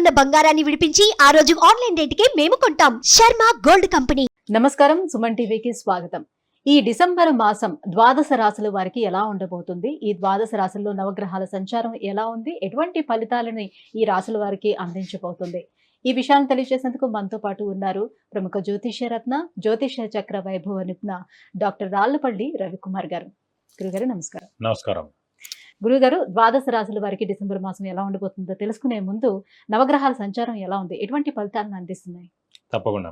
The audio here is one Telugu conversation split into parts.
ఉన్న బంగారాన్ని విడిపించి ఆ రోజు ఆన్లైన్ రేటుకే మేము కొంటాం. Sharma gold company. నమస్కారం, సుమన్ టీవీకి స్వాగతం. ఈ డిసెంబర్ మాసం ద్వాదశ రాశుల వారికి ఎలా ఉండబోతుంది, ఈ ద్వాదశ రాశుల్లో నవగ్రహాల సంచారం ఎలా ఉంది, ఎటువంటి ఫలితాలని ఈ రాశుల వారికి అందించబోతుంది, ఈ విషయాన్ని తెలియజేసేందుకు మనతో పాటు ఉన్నారు ప్రముఖ జ్యోతిష్య రత్న, జ్యోతిష్య చక్ర వైభవ నిపుణ డాక్టర్ రాళ్లపల్లి రవికుమార్ గారు. గురుగారు నమస్కారం. నమస్కారం. గురుగారు, ద్వాదశ రాశుల వారికి డిసెంబర్ మాసం ఎలా ఉండబోతుందో తెలుసుకునే ముందు నవగ్రహాల సంచారం ఎలా ఉంది, ఎటువంటి ఫలితాలను అందిస్తున్నాయి? తప్పకుండా.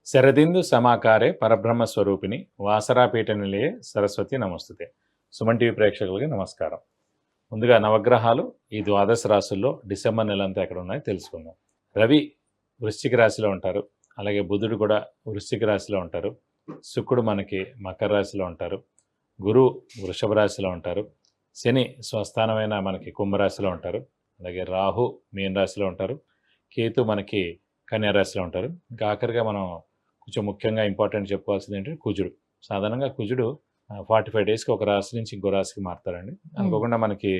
శరదిందు సమాకారే పరబ్రహ్మ స్వరూపిణి వాసరాపీఠ నిలయే సరస్వతి నమస్తుతే. సుమన్ టీవీ ప్రేక్షకులకి నమస్కారం. ముందుగా నవగ్రహాలు ఈ ద్వాదశ రాశుల్లో డిసెంబర్ నెల అంతా ఎక్కడ ఉన్నాయో తెలుసుకుందాం. రవి వృశ్చిక రాశిలో ఉంటారు, అలాగే బుధుడు కూడా వృశ్చిక రాశిలో ఉంటారు, శుక్రుడు మనకి మకర రాశిలో ఉంటారు, గురువు వృషభ రాశిలో ఉంటారు, శని స్వస్థానమైన మనకి కుంభరాశిలో ఉంటారు, అలాగే రాహు మీన రాశిలో ఉంటారు, కేతు మనకి కన్యా రాశిలో ఉంటారు. ఇంకా ఆఖరిగా మనం కొంచెం ముఖ్యంగా ఇంపార్టెంట్ చెప్పుకోవాల్సింది ఏంటంటే కుజుడు. సాధారణంగా కుజుడు 45 డేస్కి ఒక రాశి నుంచి ఇంకో రాశికి మారుతారండి. అనుకోకుండా మనకి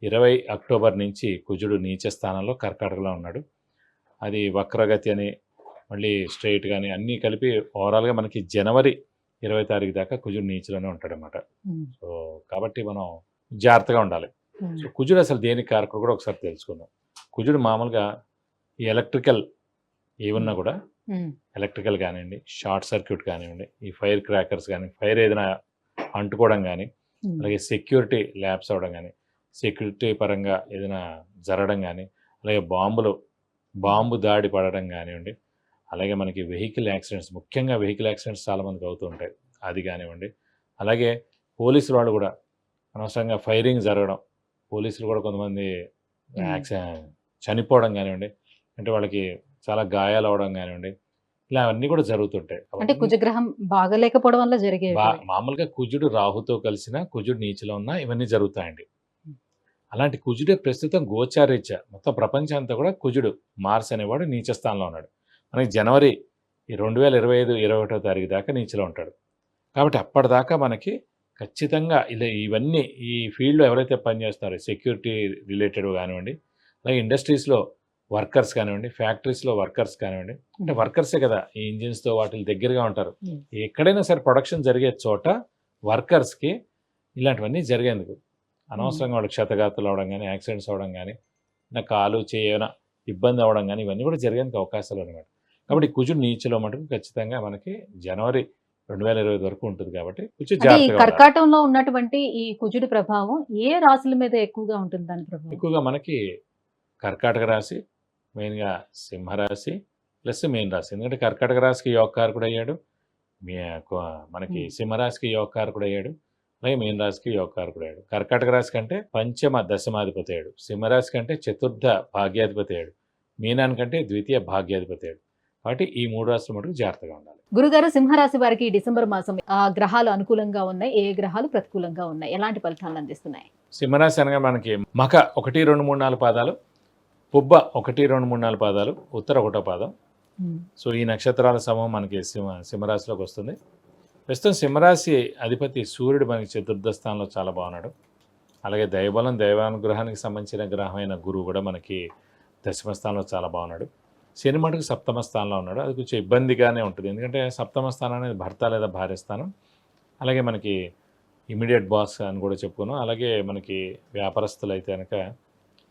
20 అక్టోబర్ నుంచి కుజుడు నీచ స్థానంలో కర్కాటకలో ఉన్నాడు. అది వక్రగతి అని మళ్ళీ స్ట్రైట్ కానీ అన్నీ కలిపి ఓవరాల్గా మనకి జనవరి 20 తారీఖు దాకా కుజుడు నీచలోనే ఉంటాడు అన్నమాట. సో కాబట్టి మనం జాగ్రత్తగా ఉండాలి. సో కుజుడు అసలు దేనికి కారకుడు కూడా ఒకసారి తెలుసుకుందాం. కుజుడు మామూలుగా ఈ ఎలక్ట్రికల్ ఏమన్నా కూడా ఎలక్ట్రికల్ కానివ్వండి, షార్ట్ సర్క్యూట్ కానివ్వండి, ఈ ఫైర్ క్రాకర్స్ కానీ, ఫైర్ ఏదైనా అంటుకోవడం కానీ, అలాగే సెక్యూరిటీ ల్యాబ్స్ అవ్వడం కానీ, సెక్యూరిటీ పరంగా ఏదైనా జరగడం కానీ, అలాగే బాంబు దాడి పడడం కానివ్వండి, అలాగే మనకి వెహికల్ యాక్సిడెంట్స్, ముఖ్యంగా వెహికల్ యాక్సిడెంట్స్ చాలామందికి అవుతూ ఉంటాయి, అది కానివ్వండి. అలాగే పోలీసులు వాళ్ళు కూడా అనవసరంగా ఫైరింగ్ జరగడం, పోలీసులు కూడా కొంతమంది చనిపోవడం కానివ్వండి, అంటే వాళ్ళకి చాలా గాయాలు అవడం కానివ్వండి, ఇలా అవన్నీ కూడా జరుగుతుంటాయి. అంటే కుజగ్రహం బాగలేకపోవడం వల్ల జరిగే మామూలుగా కుజుడు రాహుతో కలిసిన, కుజుడు నీచలో ఉన్న ఇవన్నీ జరుగుతాయండి. అలాంటి కుజుడే ప్రస్తుతం గోచారీత్యా మొత్తం ప్రపంచం అంతా కూడా కుజుడు మార్స్ అనేవాడు నీచ స్థానంలో ఉన్నాడు. మనకి జనవరి 2025 21వ తారీఖు దాకా నీచలో ఉంటాడు. కాబట్టి అప్పటిదాకా మనకి ఖచ్చితంగా ఇలా ఇవన్నీ ఈ ఫీల్డ్లో ఎవరైతే పనిచేస్తున్నారో సెక్యూరిటీ రిలేటెడ్ కానివ్వండి, అలాగే ఇండస్ట్రీస్లో వర్కర్స్ కానివ్వండి, ఫ్యాక్టరీస్లో వర్కర్స్ కానివ్వండి, అంటే వర్కర్సే కదా ఈ ఇంజిన్స్తో వాటి దగ్గరగా ఉంటారు. ఎక్కడైనా సరే ప్రొడక్షన్ జరిగే చోట వర్కర్స్కి ఇలాంటివన్నీ జరిగేందుకు అనవసరంగా వాళ్ళకి క్షతగాతులు అవడం కానీ, యాక్సిడెంట్స్ అవడం కానీ, నా కాలు చేయన ఇబ్బంది అవడం కానీ, ఇవన్నీ కూడా జరిగేందుకు అవకాశాలు అనమాట. కాబట్టి కుజుడు నీచలో మటుకు ఖచ్చితంగా మనకి జనవరి 2025 వరకు ఉంటుంది. కాబట్టి కర్కాటకంలో ఉన్నటువంటి ఈ కుజుడి ప్రభావం ఏ రాశుల మీద ఎక్కువగా ఉంటుంది? దాని ప్రభావం ఎక్కువగా మనకి కర్కాటక రాశి, మెయిన్గా సింహరాశి ప్లస్ మీన రాశి. ఎందుకంటే కర్కాటక రాశికి యోగకారకుడు అయ్యాడు, మనకి సింహరాశికి యోగకారకుడు అయ్యాడు, అలాగే మీన రాశికి యోగకారకుడు అయ్యాడు. కర్కాటక రాశి కంటే పంచమ దశమాధిపతి అయ్యాడు, సింహరాశి కంటే చతుర్థ భాగ్యాధిపతి అయ్యాడు, మీనానికంటే ద్వితీయ భాగ్యాధిపతి అయ్యాడు. కాబట్టి ఈ 3 రాశులు మటుకు జాగ్రత్తగా ఉండాలి. గురుగారు, సింహరాశి వారికి డిసెంబర్ మాసం ఆ గ్రహాలు అనుకూలంగా ఉన్నాయి, ఏ గ్రహాలు ప్రతికూలంగా ఉన్నాయి, ఎలాంటి ఫలితాలను అందిస్తున్నాయి? సింహరాశి అనగా మనకి మఖ 1, 2, 3, 4 పాదాలు, పుబ్బ 1, 2, 3, 4 పాదాలు, ఉత్తర 1వ పాదం. సో ఈ నక్షత్రాల సమూహం మనకి సింహరాశిలోకి వస్తుంది. ప్రస్తుతం సింహరాశి అధిపతి సూర్యుడు మనకి చతుర్థ స్థానంలో చాలా బాగున్నాడు. అలాగే దైవబలం, దైవానుగ్రహానికి సంబంధించిన గ్రహమైన గురువు కూడా మనకి దశమ స్థానంలో చాలా బాగున్నాడు. శని మటుకు సప్తమ స్థానంలో ఉన్నాడు. అది కొంచెం ఇబ్బందిగానే ఉంటుంది, ఎందుకంటే సప్తమ స్థానం అనేది భర్త లేదా భార్య స్థానం. అలాగే మనకి ఇమీడియట్ బాస్ అని కూడా చెప్పుకున్నాం. అలాగే మనకి వ్యాపారస్తులు అయితే కనుక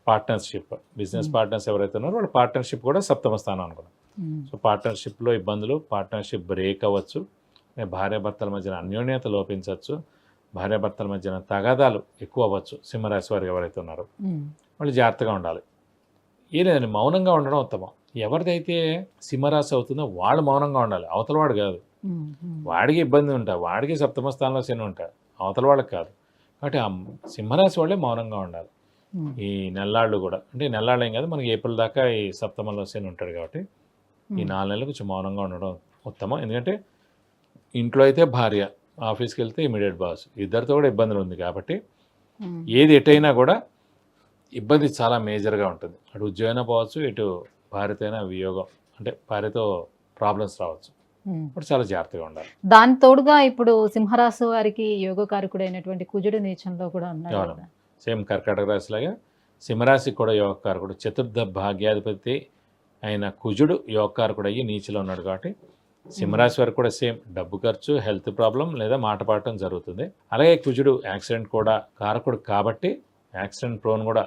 పార్ట్నర్షిప్, బిజినెస్ పార్ట్నర్స్ ఎవరైతే ఉన్నారో వాళ్ళ పార్ట్నర్షిప్ కూడా సప్తమ స్థానం అనుకున్నాం. సో పార్ట్నర్షిప్లో ఇబ్బందులు, పార్ట్నర్షిప్ బ్రేక్ అవ్వచ్చు, భార్యాభర్తల మధ్యన అన్యోన్యత లోపించవచ్చు, భార్యాభర్తల మధ్యన తగాదాలు ఎక్కువ అవ్వచ్చు. సింహరాశి వారు ఎవరైతే ఉన్నారో వాళ్ళు జాగ్రత్తగా ఉండాలి. ఏ లేదండి, మౌనంగా ఉండడం ఉత్తమం. ఎవరిదైతే సింహరాశి అవుతుందో వాళ్ళు మౌనంగా ఉండాలి, అవతల వాడు కాదు. వాడికి ఇబ్బంది ఉంటా, వాడికి సప్తమ స్థానంలో శని ఉంటాడు, అవతల వాళ్ళకి కాదు. కాబట్టి ఆ సింహరాశి వాళ్ళే మౌనంగా ఉండాలి ఈ నెల్లాళ్ళు కూడా. అంటే నెల్లాళ్ళు ఏం కాదు, మనకి ఏప్రిల్ దాకా ఈ సప్తమంలో శని ఉంటాడు. కాబట్టి ఈ 4 నెలలు కొంచెం మౌనంగా ఉండడం ఉత్తమం. ఎందుకంటే ఇంట్లో అయితే భార్య, ఆఫీస్కి వెళ్తే ఇమీడియట్ బాస్, ఇద్దరితో కూడా ఇబ్బందులు ఉంది. కాబట్టి ఏది ఎటైనా కూడా ఇబ్బంది చాలా మేజర్గా ఉంటుంది. అటు ఉద్యోగం పోవచ్చు, ఇటు భార్యతో అయినా వియోగం, అంటే భార్యతో ప్రాబ్లమ్స్ రావచ్చు. ఇప్పుడు చాలా జాగ్రత్తగా ఉండాలి. దాని తోడుగా ఇప్పుడు సింహరాశి వారికి యోగకారకుడు అయినటువంటి కుజుడు నీచంలో కూడా ఉన్నాడు. సేమ్ కర్కాటక రాశిలాగా సింహరాశికి కూడా యోగకారకుడు, చతుర్థ భాగ్యాధిపతి అయిన కుజుడు యోగకారకుడు అయ్యి నీచిలో ఉన్నాడు కాబట్టి సింహరాశి వారికి కూడా సేమ్ డబ్బు ఖర్చు, హెల్త్ ప్రాబ్లం లేదా మాట పడటం జరుగుతుంది. అలాగే కుజుడు యాక్సిడెంట్ కూడా కారకుడు కాబట్టి యాక్సిడెంట్ ప్రోన్ కూడా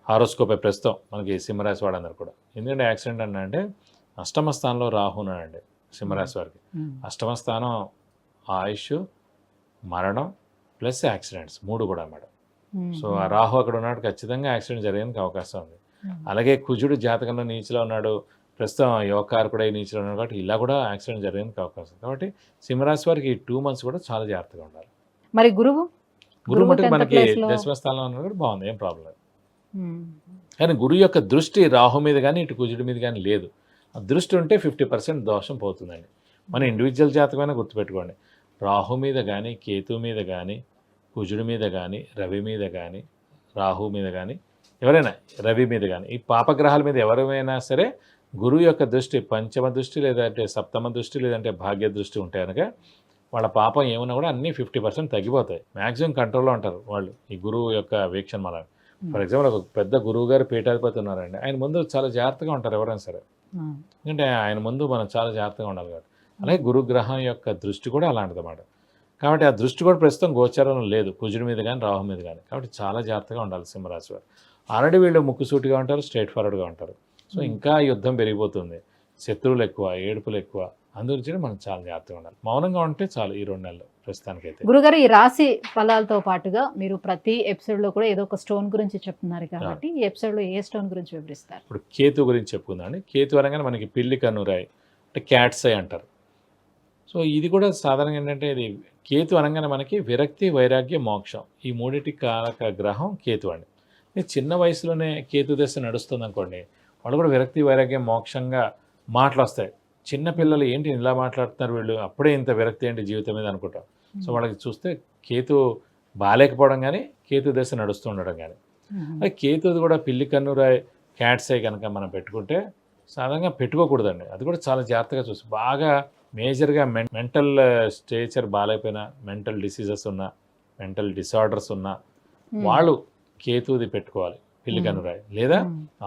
హారోస్కోపే ప్రస్తుతం మనకి సింహరాశి వాడందరూ కూడా. ఎందుకంటే యాక్సిడెంట్ అంటే అష్టమ స్థానంలో రాహు ఉన్నాడండి సింహరాశి వారికి. అష్టమ స్థానం ఆయుష్, మరణం ప్లస్ యాక్సిడెంట్స్ 3 కూడా మేడం. సో ఆ రాహు అక్కడ ఉన్నాడు, ఖచ్చితంగా యాక్సిడెంట్ జరిగేందుకు అవకాశం ఉంది. అలాగే కుజుడు జాతకంలో నీచిలో ఉన్నాడు, ప్రస్తుతం యోగకారకుడై నీచిలో ఉన్నాడు కాబట్టి ఇలా కూడా యాక్సిడెంట్ జరిగేందుకు అవకాశం. కాబట్టి సింహరాశి వారికి ఈ 2 months కూడా చాలా జాగ్రత్తగా ఉండాలి. మరి గురువు మటుకు 10th మనకి place లో- దశమ స్థానంలో ఉన్నాడు కూడా బాగుంది, ఏం ప్రాబ్లం లేదు. కానీ గురువు యొక్క దృష్టి రాహు మీద కానీ ఇటు కుజుడి మీద కానీ లేదు. ఆ దృష్టి ఉంటే 50% దోషం పోతుందండి. మన ఇండివిజువల్ జాతకమైనా గుర్తుపెట్టుకోండి, రాహు మీద కానీ, కేతు మీద కానీ, కుజుడి మీద కానీ, రవి మీద కానీ, రాహు మీద కానీ, ఎవరైనా రవి మీద కానీ, ఈ పాపగ్రహాల మీద ఎవరైనా సరే గురువు యొక్క దృష్టి పంచమ దృష్టి లేదంటే సప్తమ దృష్టి లేదంటే భాగ్య దృష్టి ఉంటే కనుక వాళ్ళ పాపం ఏమన్నా కూడా అన్నీ 50% తగ్గిపోతాయి. మ్యాక్సిమం కంట్రోల్లో ఉంటారు వాళ్ళు ఈ గురువు యొక్క వీక్షణ మన. ఫర్ ఎగ్జాంపుల్ ఒక పెద్ద గురువు గారు పీఠాధిపతి ఉన్నారండి, ఆయన ముందు చాలా జాగ్రత్తగా ఉంటారు ఎవరైనా సరే. ఎందుకంటే ఆయన ముందు మనం చాలా జాగ్రత్తగా ఉండాలి కాబట్టి. అలాగే గురుగ్రహం యొక్క దృష్టి కూడా అలాంటిదన్నమాట. కాబట్టి ఆ దృష్టి కూడా ప్రస్తుతం గోచారంలో లేదు కుజుడి మీద కానీ రాహు మీద కానీ. కాబట్టి చాలా జాగ్రత్తగా ఉండాలి సింహరాశి వారు. ఆల్రెడీ వీళ్ళు ముక్కుసూటిగా ఉంటారు, స్ట్రైట్ ఫార్వర్డ్గా ఉంటారు. సో ఇంకా యుద్ధం పెరిగిపోతుంది, శత్రువులు ఎక్కువ, ఏడుపులు ఎక్కువ. అందుగురించి మనం చాలా జాగ్రత్తగా ఉండాలి. మౌనంగా ఉంటే చాలు ఈ 2 నెలలు ప్రస్తుతానికైతే. గురుగారు ఈ రాశి ఫలాలతో పాటుగా మీరు ప్రతి ఎపిసోడ్ లో కూడా ఏదో ఒక స్టోన్ గురించి చెప్తున్నారు కాబట్టి ఈ ఎపిసోడ్ లో ఏ స్టోన్ గురించి వివరిస్తారు? ఇప్పుడు కేతు గురించి చెప్పుకుందామండి. కేతు అనగానే మనకి పిల్లి కన్నురాయి అంటే క్యాట్స్ ఐ అంటారు. సో ఇది కూడా సాధారణంగా ఏంటంటే ఇది కేతు అనగానే మనకి విరక్తి, వైరాగ్య, మోక్షం ఈ 3 కారక గ్రహం కేతు అండి. ఇది చిన్న వయసులోనే కేతు దశ నడుస్తుంది అనుకోండి, వాళ్ళు కూడా విరక్తి, వైరాగ్యం, మోక్షంగా మాటలు వస్తాయి. చిన్న పిల్లలు ఏంటి ఇలా మాట్లాడుతున్నారు వీళ్ళు, అప్పుడే ఇంత విరక్తి ఏంటి జీవితం మీద అనుకుంటాం. సో వాళ్ళకి చూస్తే కేతు బాగాలేకపోవడం కానీ, కేతు దశ నడుస్తూ ఉండడం కానీ. అది కేతుది కూడా పిల్లి కన్నురాయి క్యాట్స్ ఐ కనుక మనం పెట్టుకుంటే సాధారణంగా పెట్టుకోకూడదండి. అది కూడా చాలా జాగ్రత్తగా చూసి బాగా మేజర్గా మెంటల్ స్టేచర్ బాగాలేకపోయినా, మెంటల్ డిసీజెస్ ఉన్నా, మెంటల్ డిసార్డర్స్ ఉన్నా వాళ్ళు కేతుది పెట్టుకోవాలి పిల్లి కన్నురాయి. లేదా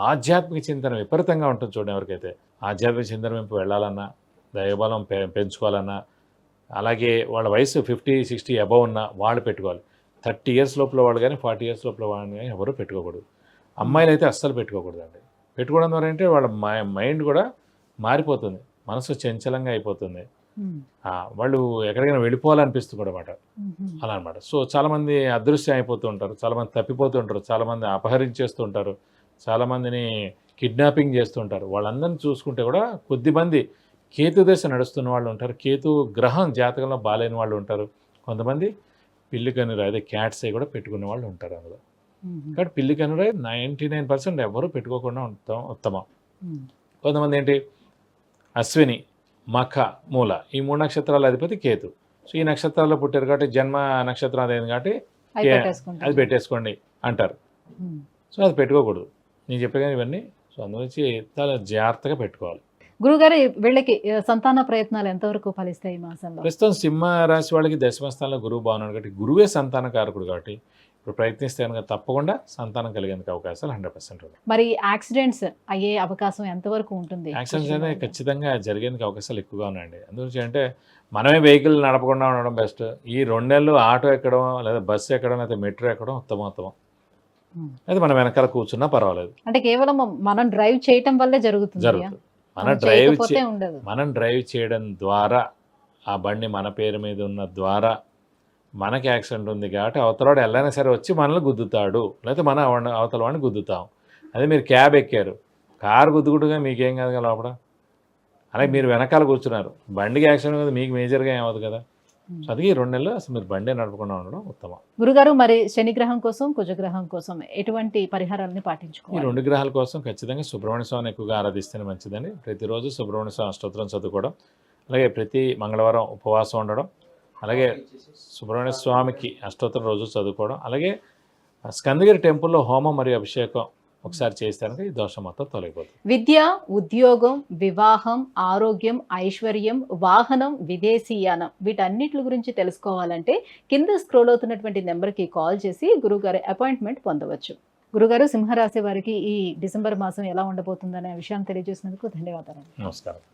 ఆధ్యాత్మిక చింతన విపరీతంగా ఉంటుంది చూడండి ఎవరికైతే, ఆధ్యాత్మిక చింతన వైపు వెళ్ళాలన్నా, దైవబలం పెంచుకోవాలన్నా, అలాగే వాళ్ళ వయసు 50-60 అబవ్ ఉన్నా వాళ్ళు పెట్టుకోవాలి. 30 years లోపల వాళ్ళు కానీ 40 years లోపల వాళ్ళు కానీ ఎవరు పెట్టుకోకూడదు. అమ్మాయిలు అయితే అస్సలు పెట్టుకోకూడదండి. పెట్టుకోవడం ద్వారా అంటే వాళ్ళ మైండ్ కూడా మారిపోతుంది, మనసు చంచలంగా అయిపోతుంది, వాళ్ళు ఎక్కడికైనా వెళ్ళిపోవాలనిపిస్తుంది కూడా అన్నమాట. అలా అనమాట. సో చాలామంది అదృశ్యం అయిపోతూ ఉంటారు, చాలామంది తప్పిపోతూ ఉంటారు, చాలామంది అపహరించేస్తూ ఉంటారు, చాలామందిని కిడ్నాపింగ్ చేస్తుంటారు. వాళ్ళందరినీ చూసుకుంటే కూడా కొద్దిమంది కేతు దశ నడుస్తున్న వాళ్ళు ఉంటారు, కేతు గ్రహం జాతకంలో బాలేని వాళ్ళు ఉంటారు, కొంతమంది పిల్లి కన్నురాయి అదే క్యాట్స్ అయి కూడా పెట్టుకునే వాళ్ళు ఉంటారు అందులో. కాబట్టి పిల్లి కన్నురాయి 99% ఎవరు పెట్టుకోకుండా ఉంటాం ఉత్తమం. కొంతమంది ఏంటి అశ్విని, మఖ, మూల ఈ 3 నక్షత్రాల అధిపతి కేతు. సో ఈ నక్షత్రాల్లో పుట్టారు కాబట్టి జన్మ నక్షత్రం అదేంది కాబట్టి అది పెట్టేసుకోండి అంటారు. సో అది పెట్టుకోకూడదు, నేను చెప్పే కానీ ఇవన్నీ. సో అందుగురించి చాలా జాగ్రత్తగా పెట్టుకోవాలి. గురుగారు వీళ్ళకి సంతాన ప్రయత్నాలు ఎంతవరకు ఫలిస్తాయి ఈ మాసంలో? ప్రస్తుతం సింహ రాశి వాళ్ళకి దశమ స్థానంలో గురువు బాగున్నాడు కాబట్టి గురువే సంతాన కారకుడు కాబట్టి ఇప్పుడు ప్రయత్నిస్తే కనుక తప్పకుండా సంతానం కలిగేందుకు అవకాశాలు 100% ఉన్నాయి. మరి యాక్సిడెంట్స్ అయ్యే అవకాశం ఎంతవరకు ఉంటుంది? యాక్సిడెంట్స్ అనేది ఖచ్చితంగా జరిగేందుకు అవకాశాలు ఎక్కువగా ఉన్నాయండి. అందుగురించి అంటే మనమే వెహికల్ నడపకుండా ఉండడం బెస్ట్. ఈ 2 నెలలు ఆటో ఎక్కడం లేదా బస్సు ఎక్కడం లేదా మెట్రో ఎక్కడం ఉత్తమం. అది మనం వెనకాల కూర్చున్నా పర్వాలేదు. అంటే కేవలం మనం డ్రైవ్ చేయటం వల్లే జరుగుతుంది. మనం డ్రైవ్ చేయడం ద్వారా ఆ బండి మన పేరు మీద ఉన్న ద్వారా మనకి యాక్సిడెంట్ ఉంది కాబట్టి అవతలవాడు వెళ్ళైనా సరే వచ్చి మనల్ని గుద్దుతాడు, లేకపోతే మన అవతల వాడిని గుద్దుతాం. అదే మీరు క్యాబ్ ఎక్కారు, కారు గుద్దుకుంటుగా మీకేం కాదు కదా లోపల, అలాగే మీరు వెనకాల కూర్చున్నారు, బండికి యాక్సిడెంట్ కదా మీకు మేజర్గా ఏమవుతుంది కదా. సో అందుకే 2 నెలలు అసలు మీరు బండి నడపకుండా ఉండడం ఉత్తమం. గురుగారు మరి శనిగ్రహం కోసం, కుజగ్రహం కోసం ఎటువంటి పరిహారాలని ఈ పాటించుకోవాలి? 2 గ్రహాల కోసం ఖచ్చితంగా సుబ్రహ్మణ్య స్వామిని ఎక్కువగా ఆరాధిస్తేనే మంచిదండి. ప్రతిరోజు సుబ్రహ్మణ్య స్వామి అష్టోత్తరం చదువుకోవడం, అలాగే ప్రతి మంగళవారం ఉపవాసం ఉండడం, అలాగే సుబ్రహ్మణ్య స్వామికి అష్టోత్తరం రోజు చదువుకోవడం, అలాగే స్కందగిరి టెంపుల్లో హోమం మరియు అభిషేకం ఒకసారి చేస్తానికి ఈ దోషం మొత్తం తొలగిపోతుంది. విద్య, ఉద్యోగం, వివాహం, ఆరోగ్యం, ఐశ్వర్యం, వాహనం, విదేశీయానం వీటన్నిటి గురించి తెలుసుకోవాలంటే కింద స్క్రోల్ అవుతున్నటువంటి నెంబర్కి కాల్ చేసి గురుగారి అపాయింట్మెంట్ పొందవచ్చు. గురుగారు, సింహరాశి వారికి ఈ డిసెంబర్ మాసం ఎలా ఉండబోతుందనే విషయాన్ని తెలియజేసినందుకు ధన్యవాదాలు. నమస్కారం.